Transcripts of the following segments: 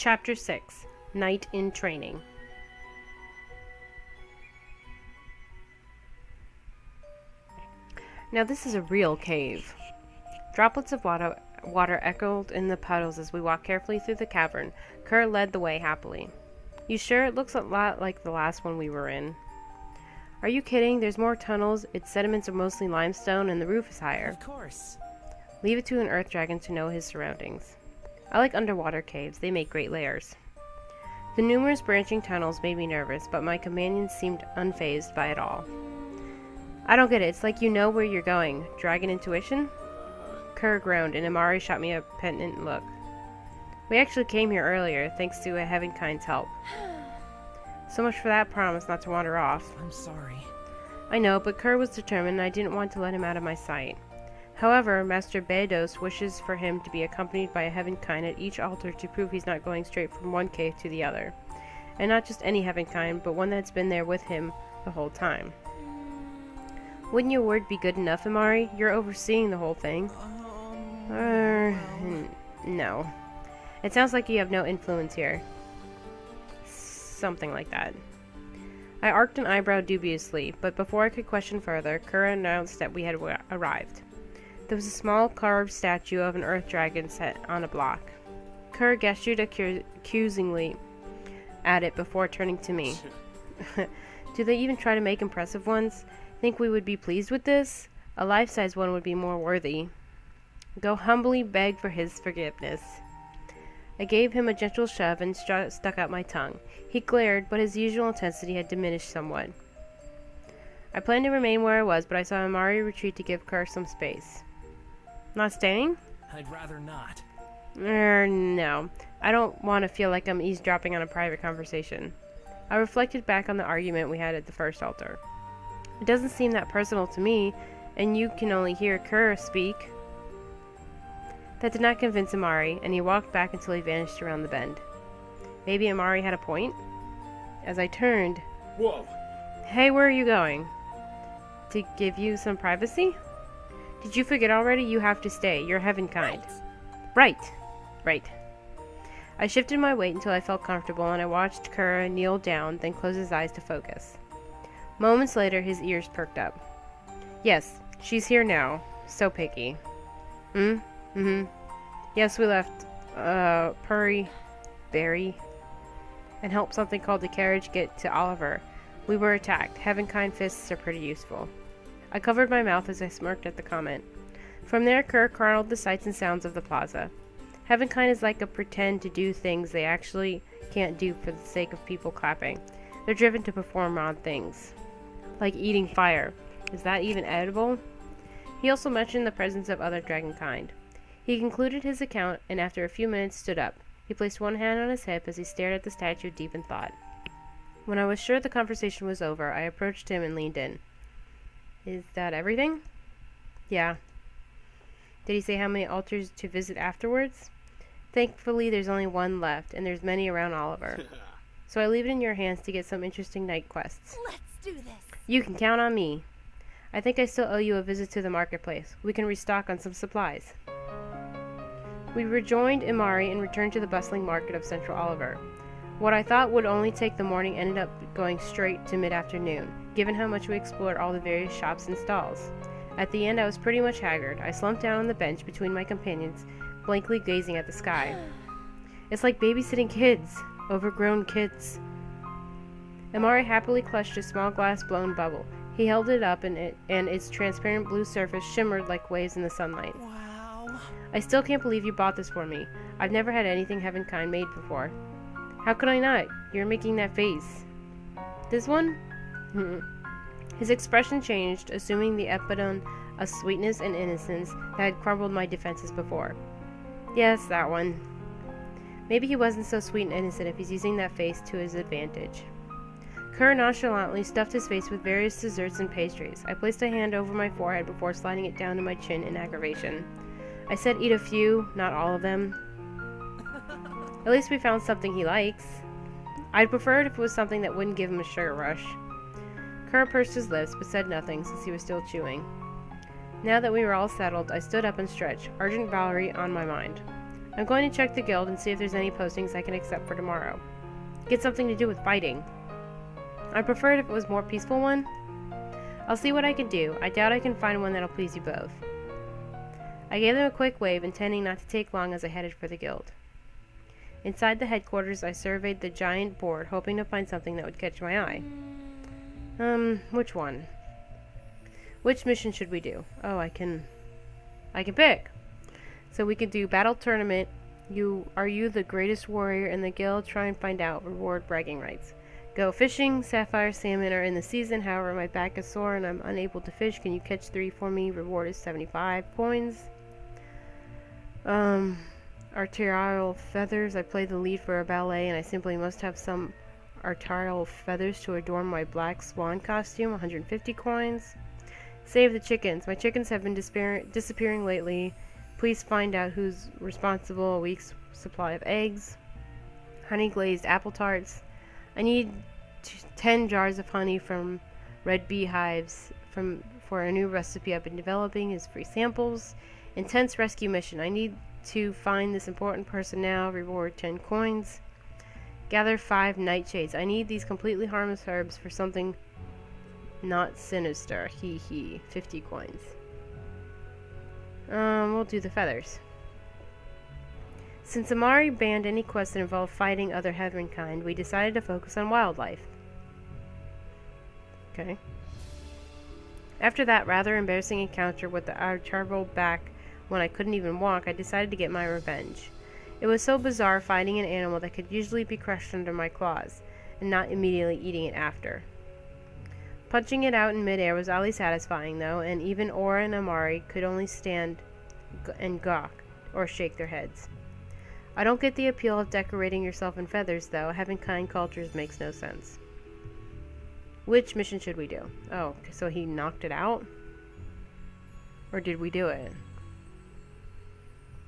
Chapter 6. Night in Training. Now this is a real cave. Droplets of water echoed in the puddles as we walked carefully through the cavern. Kerr led the way happily. You sure? It looks a lot like the last one we were in. Are you kidding? There's more tunnels, its sediments are mostly limestone, and the roof is higher. Of course. Leave it to an earth dragon to know his surroundings. I like underwater caves. They make great layers. The numerous branching tunnels made me nervous, but my companions seemed unfazed by it all. I don't get it. It's like you know where you're going. Dragon intuition? Kerr groaned, and Ilmari shot me a penitent look. We actually came here earlier, thanks to a Heavenkind's help. So much for that promise not to wander off. I'm sorry. I know, but Kerr was determined, and I didn't want to let him out of my sight. However, Master Bedos wishes for him to be accompanied by a Heavenkind at each altar to prove he's not going straight from one cave to the other. And not just any Heavenkind, but one that's been there with him the whole time. Wouldn't your word be good enough, Ilmari? You're overseeing the whole thing. No. It sounds like you have no influence here. Something like that. I arched an eyebrow dubiously, but before I could question further, Kerr announced that we had arrived. There was a small carved statue of an earth dragon set on a block. Kerr gestured accusingly at it before turning to me. Do they even try to make impressive ones? Think we would be pleased with this? A life-size one would be more worthy. Go humbly beg for his forgiveness. I gave him a gentle shove and stuck out my tongue. He glared, but his usual intensity had diminished somewhat. I planned to remain where I was, but I saw Ilmari retreat to give Kerr some space. Not staying? I'd rather not. No. I don't want to feel like I'm eavesdropping on a private conversation. I reflected back on the argument we had at the first altar. It doesn't seem that personal to me, and you can only hear Kerr speak. That did not convince Ilmari, and he walked back until he vanished around the bend. Maybe Ilmari had a point? As I turned... Whoa! Hey, where are you going? To give you some privacy? Did you forget already? You have to stay. You're Heavenkind. Right. I shifted my weight until I felt comfortable, and I watched Kerr kneel down, then close his eyes to focus. Moments later, his ears perked up. Yes, she's here now. So picky. Yes, we left, Barry, and helped something called the carriage get to Oliver. We were attacked. Heavenkind fists are pretty useful. I covered my mouth as I smirked at the comment. From there, Kerr chronicled the sights and sounds of the plaza. Heavenkind is like a pretend to do things they actually can't do for the sake of people clapping. They're driven to perform odd things. Like eating fire. Is that even edible? He also mentioned the presence of other dragonkind. He concluded his account, and after a few minutes stood up. He placed one hand on his hip as he stared at the statue deep in thought. When I was sure the conversation was over, I approached him and leaned in. Is that everything? Yeah. Did he say how many altars to visit afterwards? Thankfully, there's only one left, and there's many around Oliver. So I leave it in your hands to get some interesting night quests. Let's do this. You can count on me. I think I still owe you a visit to the marketplace. We can restock on some supplies. We rejoined Ilmari and returned to the bustling market of Central Oliver. What I thought would only take the morning ended up going straight to mid-afternoon, given how much we explored all the various shops and stalls. At the end, I was pretty much haggard. I slumped down on the bench between my companions, blankly gazing at the sky. It's like babysitting kids. Overgrown kids. Ilmari happily clutched a small glass-blown bubble. He held it up, and its transparent blue surface shimmered like waves in the sunlight. Wow. I still can't believe you bought this for me. I've never had anything Heavenkind made before. How could I not? You're making that face. This one? His expression changed, assuming the epitome of sweetness and innocence that had crumbled my defenses before. Yes, that one. Maybe he wasn't so sweet and innocent if he's using that face to his advantage. Kerr nonchalantly stuffed his face with various desserts and pastries. I placed a hand over my forehead before sliding it down to my chin in aggravation. I said eat a few, not all of them. At least we found something he likes. I'd prefer it if it was something that wouldn't give him a sugar rush. Kerr pursed his lips, but said nothing since he was still chewing. Now that we were all settled, I stood up and stretched, Argent Valerie on my mind. I'm going to check the guild and see if there's any postings I can accept for tomorrow. Get something to do with fighting. I'd prefer it if it was a more peaceful one. I'll see what I can do. I doubt I can find one that'll please you both. I gave them a quick wave, intending not to take long as I headed for the guild. Inside the headquarters, I surveyed the giant board, hoping to find something that would catch my eye. Which one? Which mission should we do? Oh, I can pick. So we can do battle tournament. Are you the greatest warrior in the guild? Try and find out. Reward bragging rights. Go fishing. Sapphire salmon are in the season. However, my back is sore and I'm unable to fish. Can you catch 3 for me? Reward is 75 coins. Arterial feathers. I play the lead for a ballet and I simply must have some arterial feathers to adorn my black swan costume. 150 coins. Save the chickens. My chickens have been disappearing lately. Please find out who's responsible. A week's supply of eggs. Honey glazed apple tarts. I need 10 jars of honey from red beehives for a new recipe I've been developing as free samples. Intense rescue mission. I need to find this important person now. Reward 10 coins. Gather 5 nightshades. I need these completely harmless herbs for something not sinister. Hee hee. 50 coins. We'll do the feathers. Since Ilmari banned any quests that involved fighting other heavenkind, we decided to focus on wildlife. Okay. After that rather embarrassing encounter with the arterial back when I couldn't even walk, I decided to get my revenge. It was so bizarre fighting an animal that could usually be crushed under my claws, and not immediately eating it after. Punching it out in midair was oddly satisfying, though, and even Aura and Ilmari could only stand and gawk, or shake their heads. I don't get the appeal of decorating yourself in feathers, though. Heavenkind cultures makes no sense. Which mission should we do? Oh, so he knocked it out? Or did we do it?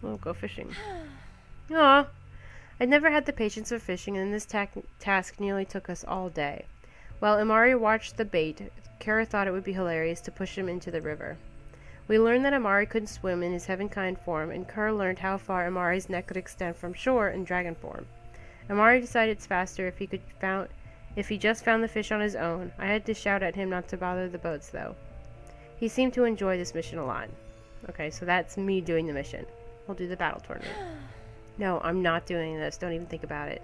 We'll go fishing. Aw! I'd never had the patience for fishing, and this task nearly took us all day. While Ilmari watched the bait, Kerr thought it would be hilarious to push him into the river. We learned that Ilmari couldn't swim in his heavenkind form, and Kerr learned how far Amari's neck could extend from shore in dragon form. Ilmari decided it's faster if he just found the fish on his own. I had to shout at him not to bother the boats, though. He seemed to enjoy this mission a lot. Okay, so that's me doing the mission. We'll do the battle tournament. No, I'm not doing this. Don't even think about it.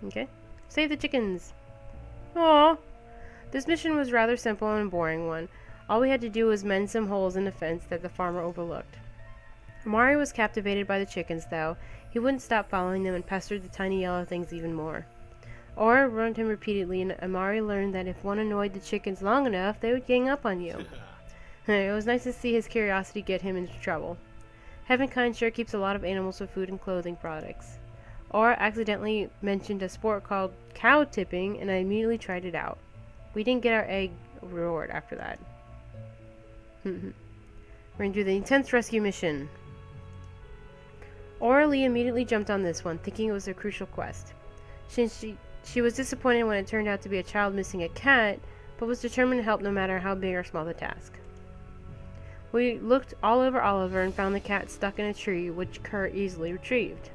Okay. Save the chickens. Aww. This mission was rather simple and a boring one. All we had to do was mend some holes in the fence that the farmer overlooked. Ilmari was captivated by the chickens, though. He wouldn't stop following them and pestered the tiny yellow things even more. Aura warned him repeatedly, and Ilmari learned that if one annoyed the chickens long enough, they would gang up on you. It was nice to see his curiosity get him into trouble. Heavenkind sure keeps a lot of animals with food and clothing products. Aura accidentally mentioned a sport called cow tipping, and I immediately tried it out. We didn't get our egg reward after that. We're going to do the intense rescue mission. Auralee immediately jumped on this one, thinking it was a crucial quest. Since she was disappointed when it turned out to be a child missing a cat, but was determined to help no matter how big or small the task. We looked all over Oliver and found the cat stuck in a tree, which Kerr easily retrieved.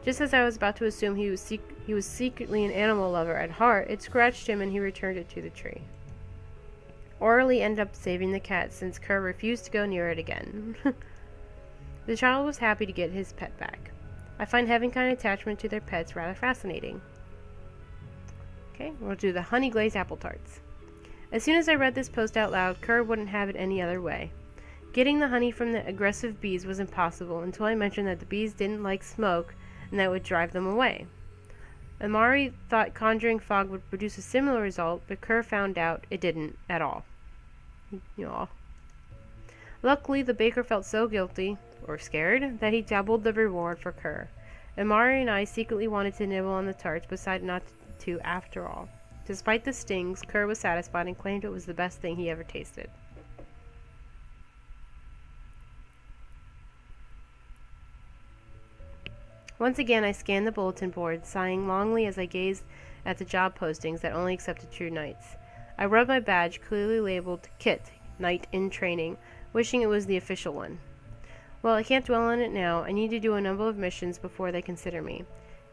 Just as I was about to assume he was secretly an animal lover at heart, it scratched him and he returned it to the tree. Auralee ended up saving the cat since Kerr refused to go near it again. The child was happy to get his pet back. I find heavenkind attachment to their pets rather fascinating. Okay, we'll do the honey glazed apple tarts. As soon as I read this post out loud, Kerr wouldn't have it any other way. Getting the honey from the aggressive bees was impossible until I mentioned that the bees didn't like smoke and that would drive them away. Ilmari thought conjuring fog would produce a similar result, but Kerr found out it didn't at all. Aww. Luckily, the baker felt so guilty, or scared, that he doubled the reward for Kerr. Ilmari and I secretly wanted to nibble on the tarts, but decided not to after all. Despite the stings, Kerr was satisfied and claimed it was the best thing he ever tasted. Once again, I scanned the bulletin board, sighing longly as I gazed at the job postings that only accepted true knights. I rubbed my badge, clearly labeled KIT, Knight in Training, wishing it was the official one. Well, I can't dwell on it now. I need to do a number of missions before they consider me.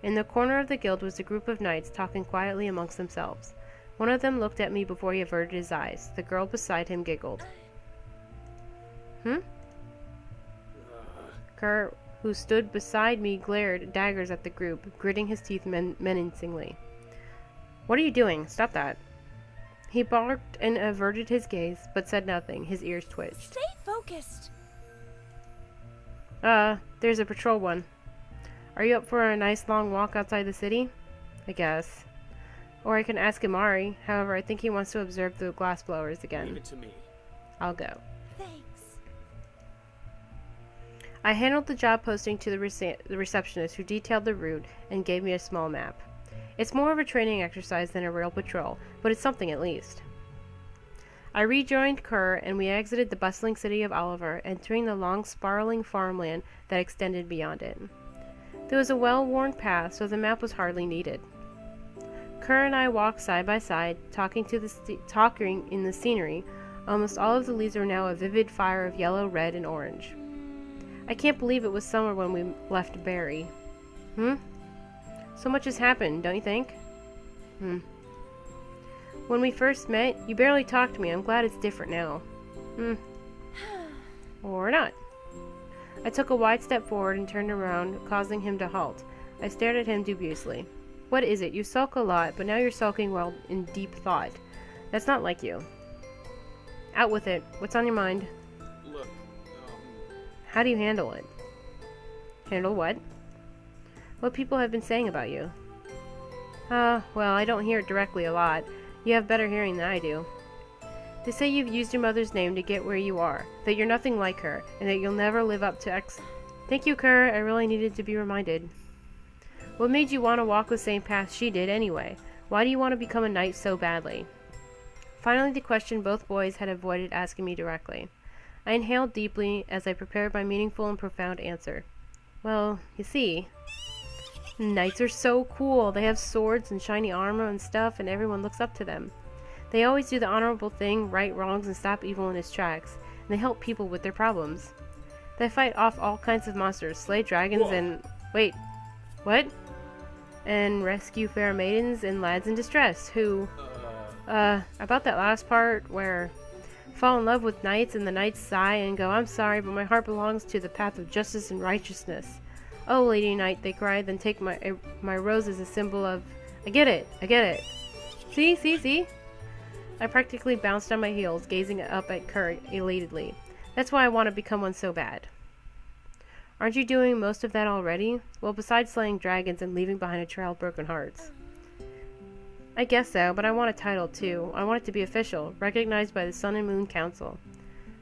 In the corner of the guild was a group of knights talking quietly amongst themselves. One of them looked at me before he averted his eyes. The girl beside him giggled. Kerr, who stood beside me, glared daggers at the group, gritting his teeth menacingly. What are you doing? Stop that. He barked and averted his gaze, but said nothing. His ears twitched. Stay focused. There's a patrol one. Are you up for a nice long walk outside the city? I guess. Or I can ask Ilmari. However, I think he wants to observe the glassblowers again. Leave it to me. I'll go. Thanks. I handled the job posting to the receptionist, who detailed the route and gave me a small map. It's more of a training exercise than a real patrol, but it's something at least. I rejoined Kerr, and we exited the bustling city of Oliver, entering the long, sprawling farmland that extended beyond it. There was a well-worn path, so the map was hardly needed. Kerr and I walked side by side, talking in the scenery. Almost all of the leaves were now a vivid fire of yellow, red, and orange. I can't believe it was summer when we left Barry. So much has happened, don't you think? When we first met, you barely talked to me. I'm glad it's different now. Or not. I took a wide step forward and turned around, causing him to halt. I stared at him dubiously. What is it? You sulk a lot, but now you're sulking while in deep thought. That's not like you. Out with it. What's on your mind? Look, How do you handle it? Handle what? What people have been saying about you. Well, I don't hear it directly a lot. You have better hearing than I do. They say you've used your mother's name to get where you are, that you're nothing like her, and that you'll never live up to Thank you, Kerr. I really needed to be reminded. What made you want to walk the same path she did anyway? Why do you want to become a knight so badly? Finally, the question both boys had avoided asking me directly. I inhaled deeply as I prepared my meaningful and profound answer. Well, you see, knights are so cool. They have swords and shiny armor and stuff, and everyone looks up to them. They always do the honorable thing, right wrongs, and stop evil in its tracks, and they help people with their problems. They fight off all kinds of monsters, slay dragons, and... Wait, what? And rescue fair maidens and lads in distress, who... about that last part, where... fall in love with knights, and the knights sigh and go, I'm sorry, but my heart belongs to the path of justice and righteousness. Oh, Lady Knight, they cry, then take my rose as a symbol of... I get it. See? I practically bounced on my heels, gazing up at Kerr elatedly. That's why I want to become one so bad. Aren't you doing most of that already? Well, besides slaying dragons and leaving behind a trail of broken hearts. I guess so, but I want a title too. I want it to be official, recognized by the Sun and Moon Council.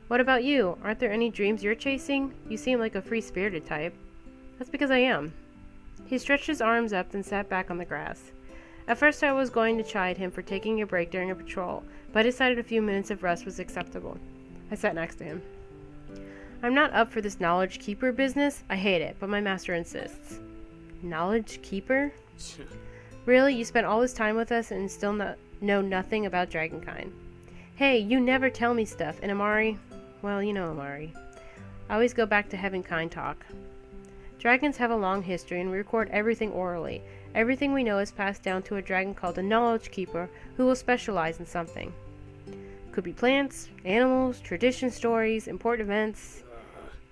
What about you? Aren't there any dreams you're chasing? You seem like a free-spirited type. That's because I am. He stretched his arms up and sat back on the grass. At first I was going to chide him for taking a break during a patrol, but I decided a few minutes of rest was acceptable. I sat next to him. I'm not up for this knowledge keeper business. I hate it, but my master insists. Knowledge keeper? Really? You spent all this time with us and still know nothing about Dragonkind? Hey, you never tell me stuff, and Ilmari... Well, you know Ilmari. I always go back to Heavenkind talk. Dragons have a long history, and we record everything orally. Everything we know is passed down to a dragon called a knowledge keeper, who will specialize in something. Could be plants, animals, tradition stories, important events...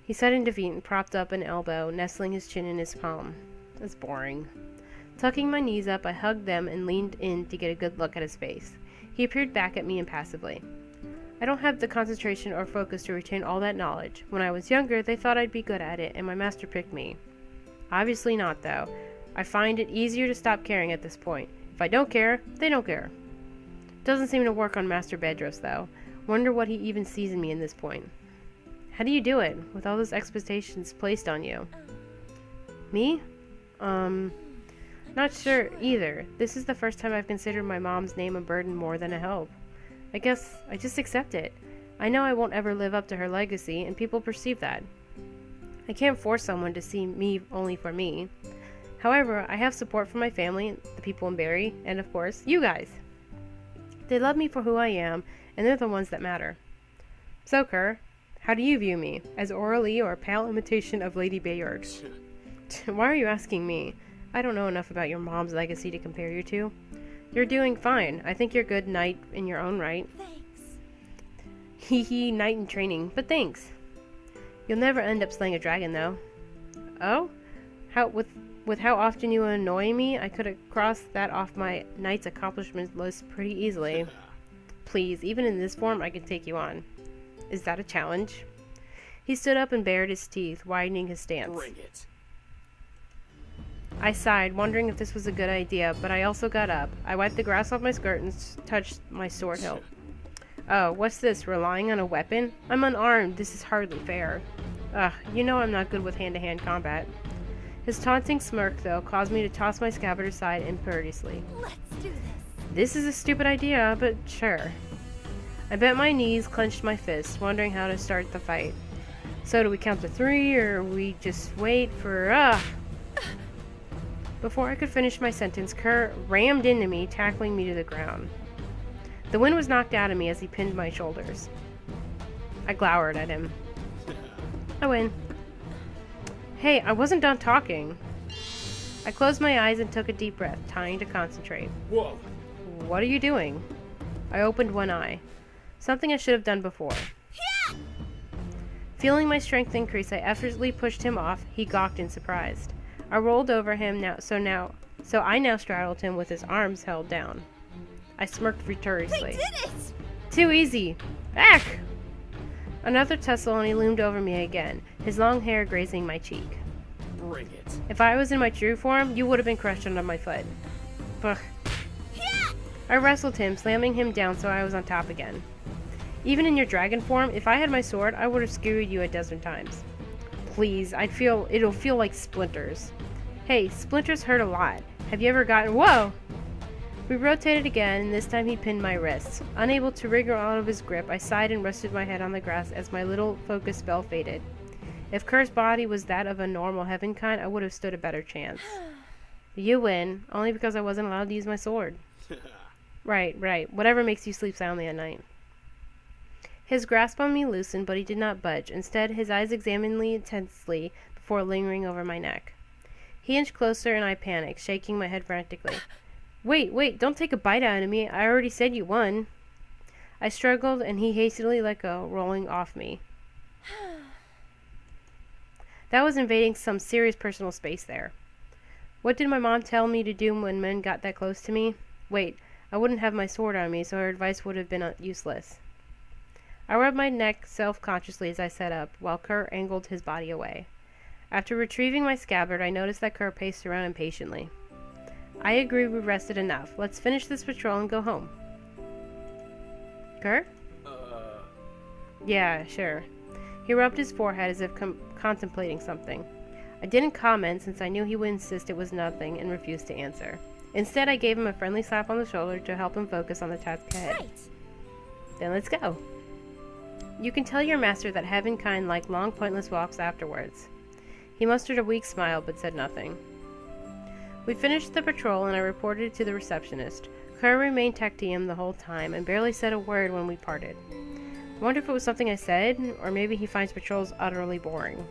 He sat in defeat and propped up an elbow, nestling his chin in his palm. That's boring. Tucking my knees up, I hugged them and leaned in to get a good look at his face. He peered back at me impassively. I don't have the concentration or focus to retain all that knowledge. When I was younger, they thought I'd be good at it, and my master picked me. Obviously not, though. I find it easier to stop caring at this point. If I don't care, they don't care. Doesn't seem to work on Master Bedros, though. Wonder what he even sees in me in this point. How do you do it, with all those expectations placed on you? Me? Not sure either. This is the first time I've considered my mom's name a burden more than a help. I guess I just accept it. I know I won't ever live up to her legacy, and people perceive that. I can't force someone to see me only for me. However, I have support from my family, the people in Barry, and of course, you guys. They love me for who I am, and they're the ones that matter. So, Kerr, How do you view me? As Auralee or a pale imitation of Lady Bayard? Why are you asking me? I don't know enough about your mom's legacy to compare you to. You're doing fine. I think you're a good knight in your own right. Thanks. Hee hee, knight in training, but thanks. You'll never end up slaying a dragon, though. Oh? With how often you annoy me, I could have crossed that off my knight's accomplishments list pretty easily. Please, even in this form, I can take you on. Is that a challenge? He stood up and bared his teeth, widening his stance. Bring it. I sighed, wondering if this was a good idea, but I also got up. I wiped the grass off my skirt and touched my sword hilt. Oh, what's this? Relying on a weapon? I'm unarmed. This is hardly fair. Ugh, you know I'm not good with hand-to-hand combat. His taunting smirk, though, caused me to toss my scabbard aside imperiously. Let's do this. This is a stupid idea, but sure. I bent my knees, clenched my fists, wondering how to start the fight. So do we count to 3, or we just wait for, Before I could finish my sentence, Kerr rammed into me, tackling me to the ground. The wind was knocked out of me as he pinned my shoulders. I glowered at him. I win. Hey, I wasn't done talking. I closed my eyes and took a deep breath, trying to concentrate. Whoa. What are you doing? I opened one eye. Something I should have done before. Feeling my strength increase, I effortlessly pushed him off. He gawked in surprise. I rolled over him so I now straddled him with his arms held down. I smirked furiously. They did it! Too easy! Back! Another tussle and he loomed over me again, his long hair grazing my cheek. Bring it. If I was in my true form, you would have been crushed under my foot. Ugh. I wrestled him, slamming him down so I was on top again. Even in your dragon form, if I had my sword, I would have skewered you a dozen times. Please, it'll feel like splinters. Hey, splinters hurt a lot. Have you ever gotten— Whoa! We rotated again, and this time he pinned my wrists. Unable to wriggle out of his grip, I sighed and rested my head on the grass as my little focus spell faded. If Kerr's body was that of a normal heavenkind, I would have stood a better chance. You win, only because I wasn't allowed to use my sword. Right. Whatever makes you sleep soundly at night. His grasp on me loosened, but he did not budge. Instead, his eyes examined me intensely before lingering over my neck. He inched closer, and I panicked, shaking my head frantically. Wait, don't take a bite out of me. I already said you won. I struggled, and he hastily let go, rolling off me. That was invading some serious personal space there. What did my mom tell me to do when men got that close to me? Wait, I wouldn't have my sword on me, so her advice would have been useless. I rubbed my neck self-consciously as I sat up, while Kerr angled his body away. After retrieving my scabbard, I noticed that Kerr paced around impatiently. I agree we rested enough. Let's finish this patrol and go home. Kerr? Yeah, sure. He rubbed his forehead as if contemplating something. I didn't comment since I knew he would insist it was nothing and refused to answer. Instead, I gave him a friendly slap on the shoulder to help him focus on the task ahead. Right. Then let's go. You can tell your master that heavenkind like long pointless walks afterwards. He mustered a weak smile but said nothing. We finished the patrol and I reported to the receptionist. Kerr remained tactium the whole time and barely said a word when we parted. I wonder if it was something I said, or maybe he finds patrols utterly boring.